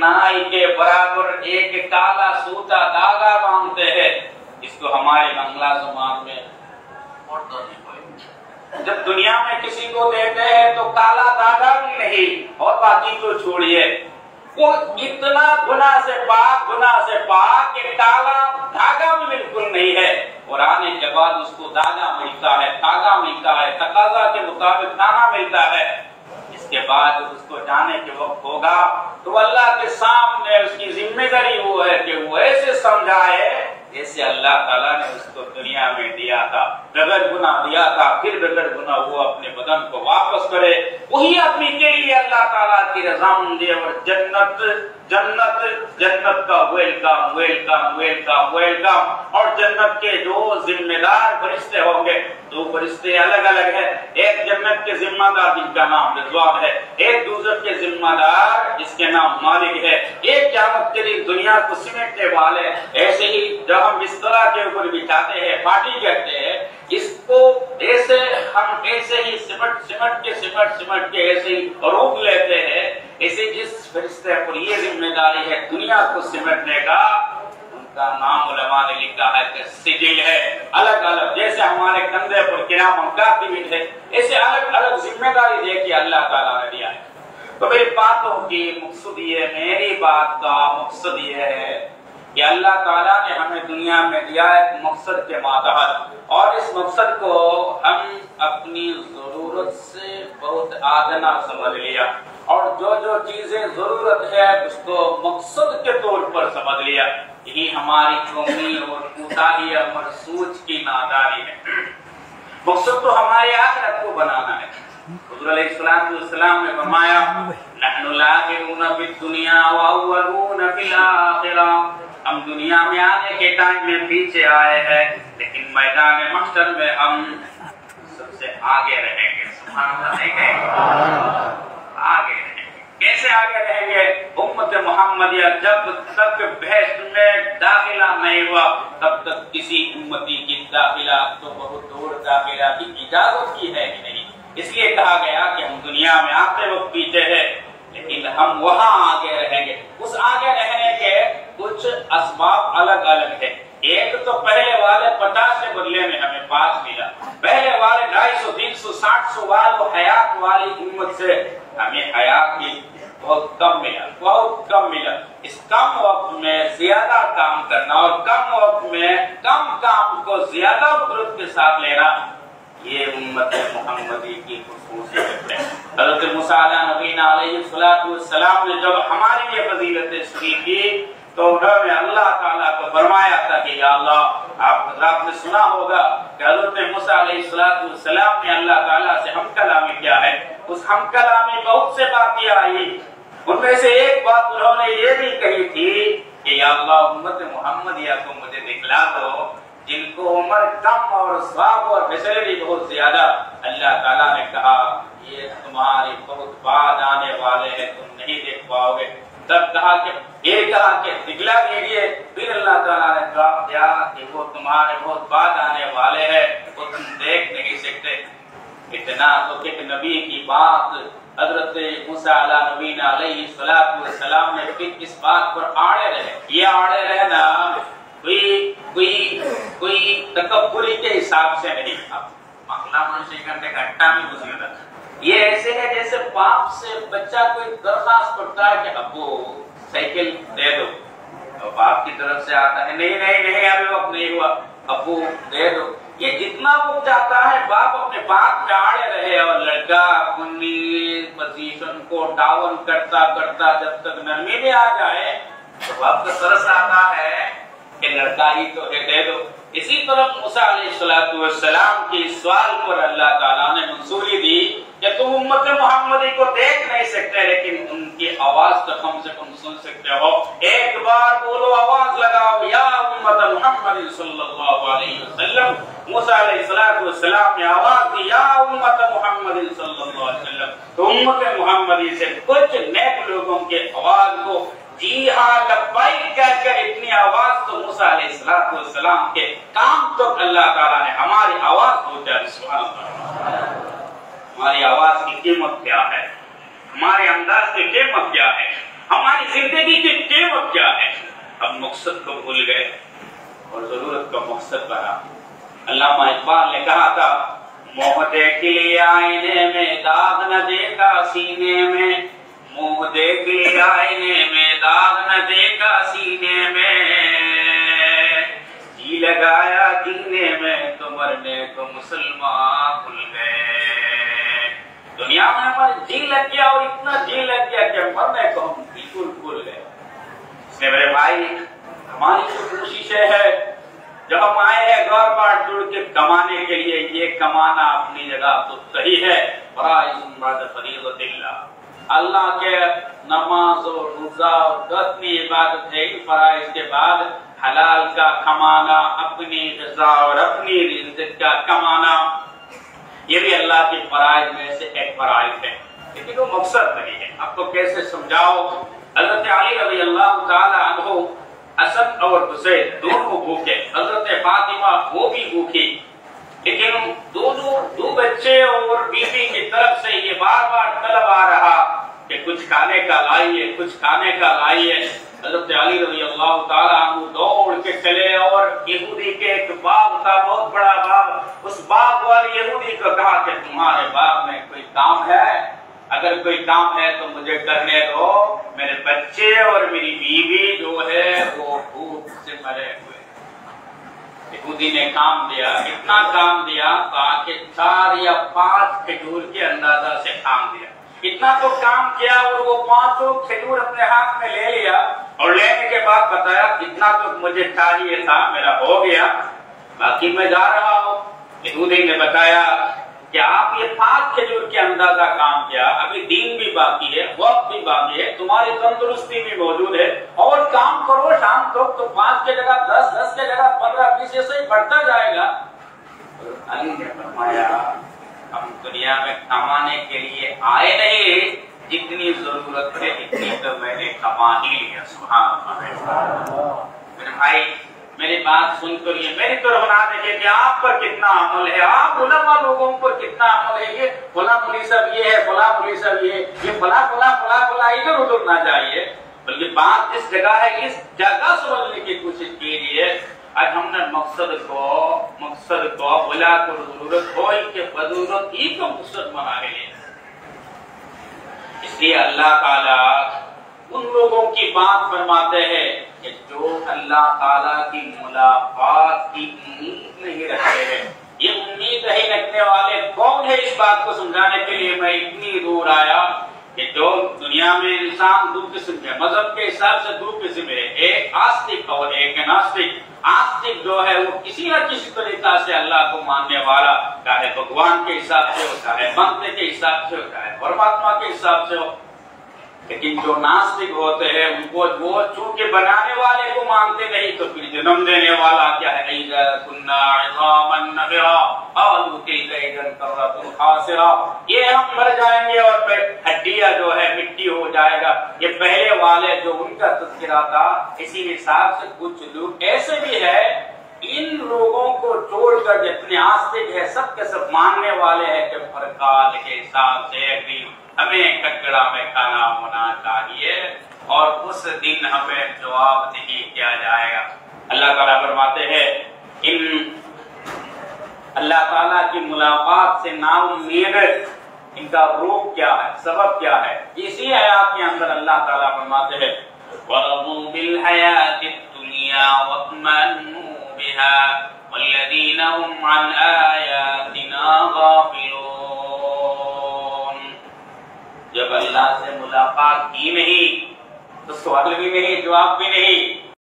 نائی کے برابر ایک کالا سوتا داغا باندھتے ہیں، اس کو ہمارے بنگلہ زبان میں جب دنیا میں کسی کو دیتے ہیں تو کالا داغا بھی نہیں، اور باقی تو چھوڑیے، وہ اتنا گناہ سے پاک کہ کالا دھاگا بھی بالکل نہیں ہے، اور آنے کے بعد اس کو داغا ملتا ہے، دھاگا ملتا ہے، تقاضا کے مطابق دانا ملتا ہے، اس کے بعد اس کو جانے کے وقت ہوگا تو اللہ کے سامنے اس کی ذمہ داری وہ ہے کہ وہ ایسے سمجھائے جیسے اللہ تعالیٰ نے اس کو دنیا میں دیا تھا، بغیر گناہ دیا تھا، پھر بغیر گناہ وہ اپنے بدن کو واپس کرے، وہی اپنی کے لیے اللہ تعالیٰ کی رضامندی اور جنت کا ویلکم، اور جنت کے جو ذمہ دار فرشتے ہوں گے، دو فرشتے الگ الگ ہیں، ایک جنت کے ذمہ دار جن کا نام رضوان ہے، ایک دوسرے کے ذمہ دار جس کے نام مالک ہے، ایک قیامت کے دن دنیا کو سمیٹنے والے، ایسے ہی جب ہم بستر کے اوپر بچھاتے ہیں، پارٹی کرتے ہیں، اس کو ایسے ہم ایسے ہی سمٹ کے ایسے ہی روک لیتے ہیں، ایسے جس فرشتے پر یہ ذمہ داری ہے دنیا کو سمٹنے کا، ان کا نام علماء نے لکھا ہے کہ سجل ہے، الگ الگ، جیسے ہمارے کندھے پر کرام کاتبین ہے، ایسے الگ الگ ذمہ داری دے کے اللہ تعالیٰ نے دیا ہے۔ تو میری باتوں کی مقصد یہ، میری بات کا مقصد یہ ہے کہ اللہ تعالیٰ نے ہمیں دنیا میں دیا ایک مقصد کے ماتحت، اور اس مقصد کو ہم اپنی ضرورت سے بہت آدنا سمجھ لیا، اور جو جو چیزیں ضرورت ہے اس کو مقصد کے طور پر سمجھ لیا، یہی ہماری قومی اور کوتاہی اور سوچ کی نادانی ہے۔ مقصد تو ہماری آخرت کو بنانا ہے۔ حضور علیہ السلام نے فرمایا نحن لاغرون فی الدنیا واولون فی الآخرہ، ہم دنیا میں آنے کے ٹائم میں پیچھے آئے ہیں، لیکن میدان محشر میں ہم سب سے آگے رہیں گے۔ سبحان اللہ، نہیں کہیں آگے رہیں گے۔ کیسے آگے رہیں گے؟ امت محمدیہ جب تک بحث میں داخلہ نہیں ہوا تب تک کسی امتی کی داخلہ تو بہت دور داخلہ کی اجازت کی ہے کہ نہیں، اس لیے کہا گیا کہ ہم دنیا میں آتے وقت پیچھے ہیں، لیکن ہم وہاں آگے رہیں گے۔ اس آگے رہنے کے کچھ اسباب الگ الگ ہیں۔ ایک تو پہلے والے 50 کے بدلے میں ہمیں 5 ملا، پہلے والے 250 300 600 والوں حیات والی امت سے ہمیں حیات کی بہت کم ملا۔ اس کم وقت میں زیادہ کام کرنا اور کم وقت میں کم کام کو زیادہ قدرت کے ساتھ لینا، یہ امت محمدی کی خصوصیت ہے۔ حضرت موسیٰ علیہ السلام نے جب ہماری یہ فضیلتیں سنی تھی تو انہوں نے اللہ تعالیٰ کو فرمایا تھا کہ یا اللہ، آپ حضرات نے سنا ہوگا کہ حضرت موسیٰ علیہ السلام نے اللہ تعالیٰ سے ہم کلامی کیا ہے، اس ہم کلامی بہت سے باتیں آئی، ان میں سے ایک بات انہوں نے یہ بھی کہی تھی کہ یا اللہ امت محمدیہ کو مجھے دکھلا دو جن کو عمر کم اور ثواب اور فیسلٹی بہت زیادہ۔ اللہ تعالیٰ نے کہا یہ تمہاری بہت بعد آنے والے ہیں، تم نہیں دیکھ پاؤ گے۔ تب کہا کہ دکھلا دیجیے، پھر اللہ تعالیٰ نے کہا کہ وہ تمہارے بہت بعد آنے والے ہیں، وہ تم دیکھ نہیں سکتے۔ اتنا تو کہ نبی کی بات حضرت موسیٰ علیہ السلام نے پھر اس بات پر آڑے رہے۔ یہ آڑے رہنا کوئی تکبری کے حساب سے نہیں تھا، مخلا منشی کرنے گھنٹہ میں گزر رہا۔ یہ ایسے ہے جیسے باپ سے بچہ کوئی درخواست کرتا ہے کہ ابو سائیکل دے دو، اور باپ کی طرف سے آتا ہے نہیں ابھی وقت نہیں ہوا، ابو دے دو۔ یہ جتنا وقت جاتا ہے باپ اپنے بات میں آڑے رہے، اور لڑکا اپنی پوزیشن کو ڈاؤن کرتا جب تک نرمی میں آ جائے تو باپ کا ترس آتا ہے کہ لڑکا ہی تو ہے، دے دو۔ اسی طرح موسیٰ علیہ السلام کی سوال پر اللہ تعالیٰ نے منظوری دی کہ تم امت محمدی کو دیکھ نہیں سکتے لیکن ان کی آواز تو کم سے کم سن سکتے ہو۔ ایک بار بولو، آواز لگاؤ، یا امت محمد صلی اللہ علیہ وسلم۔ موسیٰ علیہ السلام نے آواز دی، یا امت محمد صلی اللہ علیہ وسلم۔ تو امت محمدی سے کچھ نیک لوگوں کے آواز کو جی ہاں لبیک کہہ کر اتنی آواز تو موسیٰ علیہ السلام کے کام تو اللہ تعالیٰ نے ہماری آواز پہنچا۔ سبحان اللہ، ہماری آواز کی قیمت کیا ہے، ہمارے انداز کی قیمت کیا ہے، ہماری زندگی زندگی کی قیمت کیا ہے. ہم مقصد کو بھول گئے اور ضرورت کا مقصد بنا. علامہ اقبال نے کہا تھا منہ دیکھ لیا آئینے میں داغ نہ دیکھا سینے میں, منہ دیکھ لیا آئینے میں داغ نہ دیکھا سینے میں, جی لگایا جینے میں تو مرنے کو مسلمان بھول گئے. دنیا میں ہمارے جی لگ گیا اور اتنا جی لگ گیا کہ مرنے کو ہم بالکل بھول گئے. اس لیے میرے بھائی ہماری جو کوششیں ہے جو ہم آئے ہیں گھر بار جڑ کے کمانے کے لیے, یہ کمانا اپنی جگہ تو صحیح ہے. فرائض بعد فریضۃ اللہ, اللہ کے نماز اور روزہ اور دسویں عبادت ہے. فرائض کے بعد حلال کا کمانا, اپنی غذا اور اپنی رزق کا کمانا, یہ بھی اللہ کے فرائض میں سے ایک فرائض ہے. لیکن وہ مقصد نہیں ہے. آپ کو کیسے سمجھاؤ؟ حضرت علی رضی اللہ تعالی عنہ حسن اور حسین دونوں بھوکے, حضرت فاطمہ وہ بھی بھوکی, لیکن دو بچے اور بیوی کی طرف سے یہ بار بار طلب آ رہا کہ کچھ کھانے کا لائیے, کچھ کھانے کا لائیے. حضرت علی رضی اللہ تعالیٰ عنہ دوڑ کے چلے اور یہودی کے ایک باغ تھا, بہت بڑا باغ. اس باغ والے یہودی کو کہا کہ تمہارے باغ میں کوئی کام ہے؟ اگر کوئی کام ہے تو مجھے کرنے دو, میرے بچے اور میری بیوی جو ہے وہ بھوک سے مرے ہوئے. یہودی نے کام دیا, اتنا کام دیا کہ 4 یا 5 کھجور کے اندازہ سے کام دیا. اتنا تو کام کیا اور وہ 5 کھجور اپنے ہاتھ میں لے لیا اور لینے کے بعد بتایا اتنا تو مجھے چاہیے تھا, میرا ہو گیا, باقی میں جا رہا ہوں. یہودی نے بتایا کہ آپ یہ 5 کھجور کے اندازہ کام کیا, ابھی دین بھی باقی ہے, وقت بھی باقی ہے, تمہاری تندرستی بھی موجود ہے, اور کام کرو شام تک تو 5 کی جگہ 10, 10 کی جگہ 15, 20 ایسے ہی بڑھتا جائے گا. علی نے فرمایا ہم دنیا میں کمانے کے لیے آئے نہیں, جتنی ضرورت ہے اتنی تو میں نے کما ہی لیا. سبحان اللہ. میرے بھائی میری بات سن کر یہ میری طرف نہ دیکھیں کہ آپ پر کتنا عمل ہے, آپ علماء لوگوں پر کتنا عمل ہے, یہ فلاں مولوی صاحب یہ ہے, فلاں مولوی صاحب یہ فلاں ادھر ادھر نہ جائیے, بلکہ بات اس جگہ ہے, اس جگہ سمجھنے کی کوشش کیجیے. آج ہم نے مقصد کو بلا کر ضرورت ہو کہ بضرورت ہی کو مقصد بنا لے. اس لیے اللہ تعالیٰ ان لوگوں کی بات فرماتے ہیں کہ جو اللہ تعالیٰ کی ملاقات کی امید نہیں رکھتے ہیں. یہ امید نہیں رکھنے والے کون ہے, اس بات کو سمجھانے کے لیے میں اتنی دور آیا کہ جو دنیا میں انسان 2 قسم کے, مذہب کے حساب سے 2 قسم ہے, ایک آستک اور ایک ناستک. آستک جو ہے وہ کسی نہ کسی طریقہ سے اللہ کو ماننے والا, چاہے بھگوان کے حساب سے ہو, چاہے منتر کے حساب سے ہو, چاہے پرماتما کے حساب سے ہو. لیکن جو ناستک ہوتے ہیں ان کو وہ چونکہ بنانے والے کو مانتے نہیں تو پھر جنم دینے والا کیا ہے, اذا كنا عظاما نخرا قالوا تلك اذا كرة خاسرة, یہ ہم مر جائیں گے اور پھر ہڈیاں جو ہے مٹی ہو جائے گا. یہ پہلے والے جو ان کا تذکرہ تھا. اسی حساب سے کچھ لوگ ایسے بھی ہے, ان لوگوں کو چھوڑ کر جتنے آستک ہے سب کے سب ماننے والے ہیں کہ پرکال کے حساب سے ہمیں کٹڑا میں کھانا ہونا چاہیے اور اس دن ہمیں جواب نہیں کیا جائے گا. اللہ تعالیٰ فرماتے ہیں اللہ تعالیٰ کی ملاقات سے نا امید ان کا روح کیا ہے, سبب کیا ہے. اسی آیات کے اندر اللہ تعالیٰ فرماتے ہیں وَرَضُوا بِالْحَيَاةِ الدُّنْيَا وَاطْمَأَنُّوا بِهَا وَالَّذِينَ هُمْ عَنْ آيَاتِنَا غَافِلُونَ. جب اللہ سے ملاقات کی نہیں تو سوال بھی نہیں, جواب بھی نہیں,